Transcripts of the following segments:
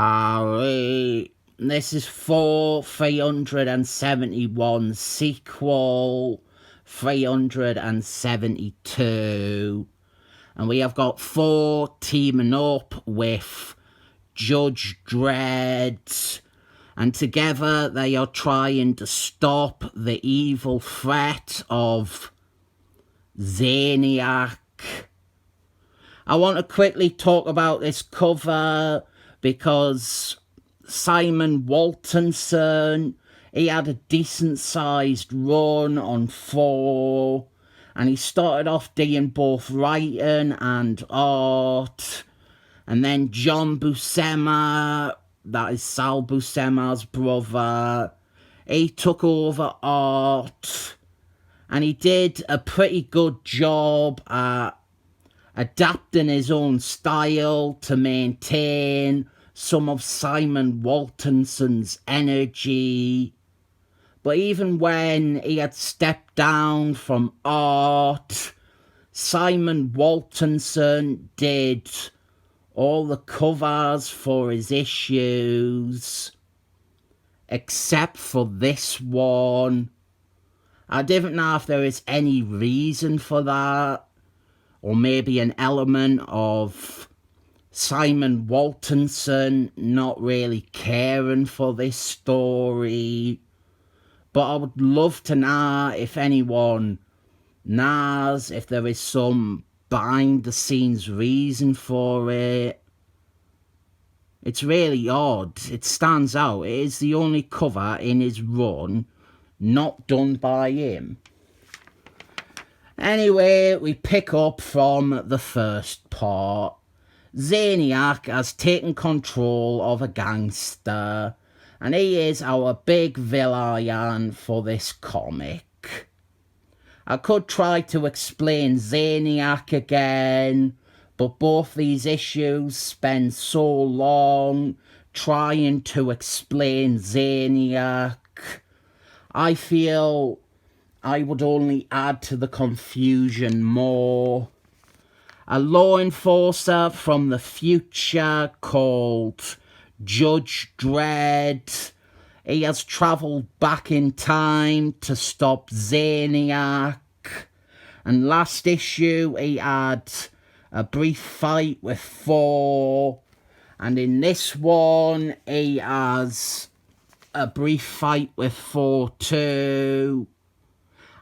Alright, this is Thor 371 sequel 372, and we have got Thor teaming up with Judge Dredd, and together they are trying to stop the evil threat of Zaniac. I want to quickly talk about this cover because Simonson, he had a decent sized run on Thor, and he started off doing both writing and art, and then John Buscema, that is Sal Buscema's brother, he took over art, and he did a pretty good job at adapting his own style to maintain some of Simon Waltinson's energy. But even when he had stepped down from art, Simon Waltinson did all the covers for his issues, except for this one. I don't know if there is any reason for that, or maybe an element of Simon Waltinson not really caring for this story. But I would love to know if anyone knows if there is some behind the scenes reason for it. It's really odd. It stands out. It is the only cover in his run not done by him. Anyway, we pick up from the first part. Zaniac has taken control of a gangster, and he is our big villain for this comic. I could try to explain Zaniac again, but both these issues spend so long trying to explain Zaniac. I feel I would only add to the confusion more. A law enforcer from the future called Judge Dredd, he has travelled back in time to stop Zaniac, and last issue he had a brief fight with Thor, and in this one he has a brief fight with Thor too.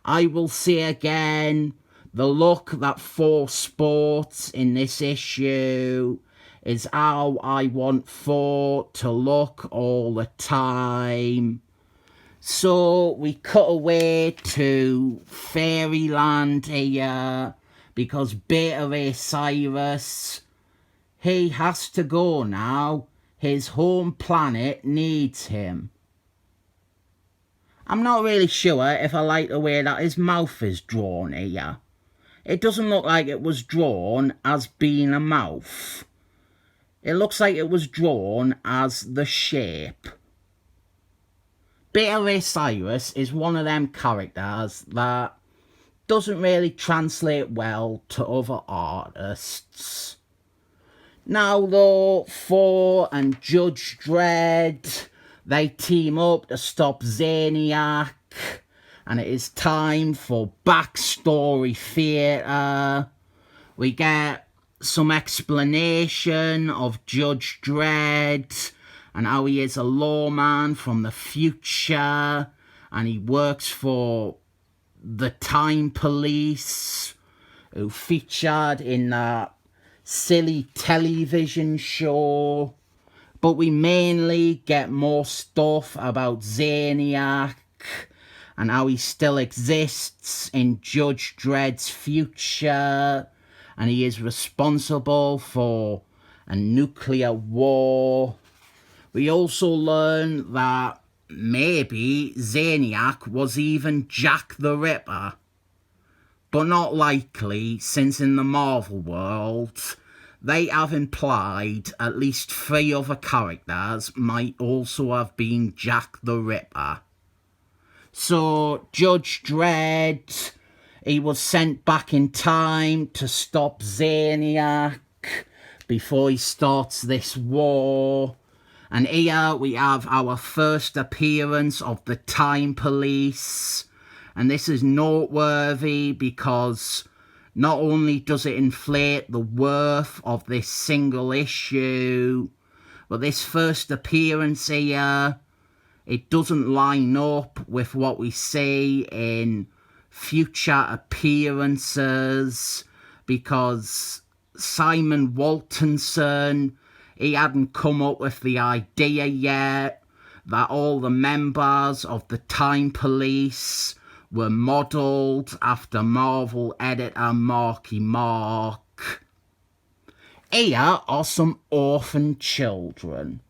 I will say again, the look that Thor sports in this issue is how I want Thor to look all the time. So we cut away to Fairyland here, because Beta Ray Cyrus, he has to go now. His home planet needs him. I'm not really sure if I like the way that his mouth is drawn here. It doesn't look like it was drawn as being a mouth. It looks like it was drawn as the shape. Beta Ray Cyrus is one of them characters that doesn't really translate well to other artists. Now though, Thor and Judge Dredd, they team up to stop Zaniac, and it is time for backstory theatre. We get some explanation of Judge Dredd and how he is a lawman from the future, and he works for the Time Police, who featured in that silly television show. But we mainly get more stuff about Zaniac and how he still exists in Judge Dredd's future, and he is responsible for a nuclear war. We also learn that maybe Zaniac was even Jack the Ripper, but not likely, since in the Marvel world they have implied at least 3 other characters might also have been Jack the Ripper. So Judge Dredd, he was sent back in time to stop Zaniac before he starts this war. And here we have our first appearance of the Time Police. And this is noteworthy because not only does it inflate the worth of this single issue, but this first appearance here, it doesn't line up with what we see in future appearances, because Simon Waltonson, he hadn't come up with the idea yet that all the members of the Time Police were modelled after Marvel editor Marky Mark. Here are some orphan children.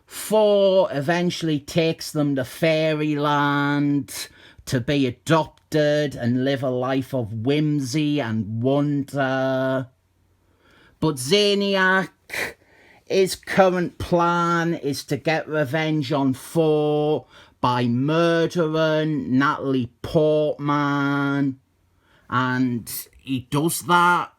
Thor eventually takes them to fairyland to be adopted and live a life of whimsy and wonder. But Zaniac, his current plan is to get revenge on Thor by murdering Natalie Portman. And he does that.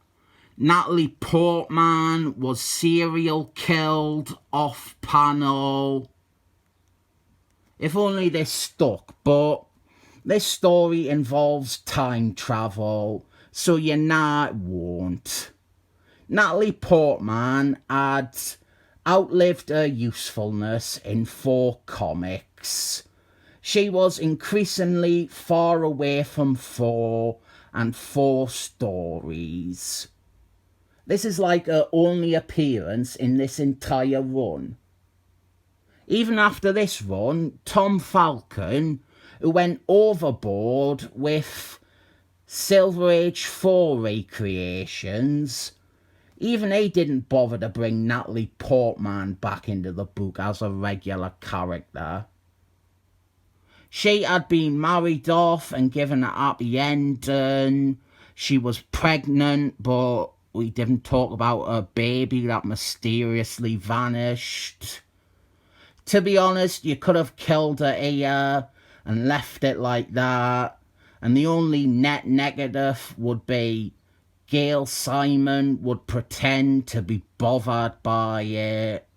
Natalie Portman was serial killed off panel. If only this stuck, but this story involves time travel, so you know it won't. Natalie Portman had outlived her usefulness in Thor comics. She was increasingly far away from Thor and Thor stories. This is like her only appearance in this entire run. Even after this run, Tom Falcon, who went overboard with Silver Age 4 recreations, even he didn't bother to bring Natalie Portman back into the book as a regular character. She had been married off and given a happy ending. She was pregnant, but we didn't talk about her baby that mysteriously vanished. To be honest, you could have killed her here and left it like that, and the only net negative would be Gail Simon would pretend to be bothered by it.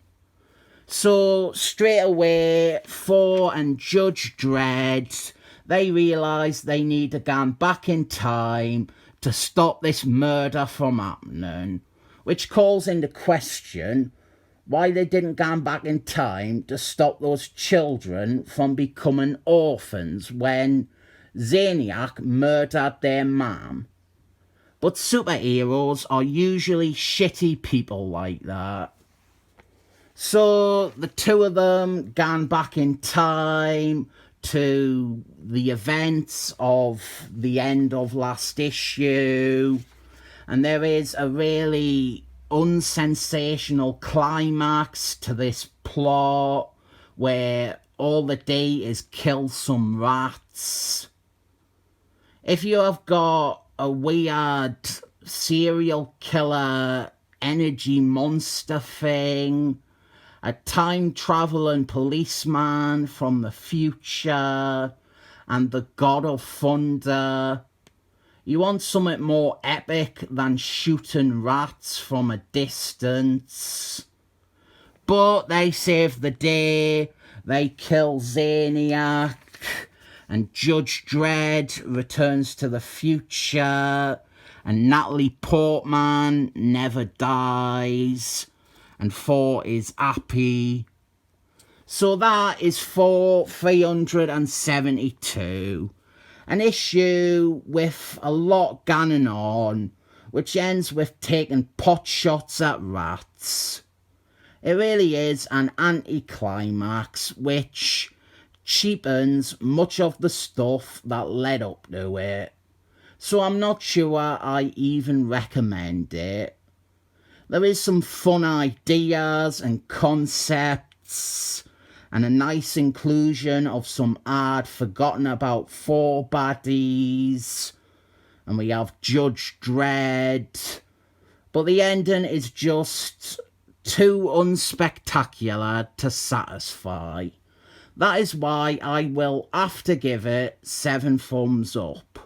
So straight away, Thor and Judge Dredd, they realise they need to go back in time to stop this murder from happening, which calls into question why they didn't go back in time to stop those children from becoming orphans when Zaniac murdered their mum. But superheroes are usually shitty people like that. So the two of them gone back in time to the events of the end of last issue, and there is a really unsensational climax to this plot where all they do is kill some rats. If you have got a weird serial killer energy monster thing, a time-traveling policeman from the future, and the God of Thunder, you want something more epic than shooting rats from a distance. But they save the day, they kill Zaniac, and Judge Dredd returns to the future, and Natalie Portman never dies, and Thor is happy. So that is Thor 372. An issue with a lot going on, which ends with taking pot shots at rats. It really is an anticlimax which cheapens much of the stuff that led up to it. So I'm not sure I even recommend it. There is some fun ideas and concepts, and a nice inclusion of some hard forgotten about Thor baddies, and we have Judge Dredd, but the ending is just too unspectacular to satisfy. That is why I will have to give it 7 thumbs up.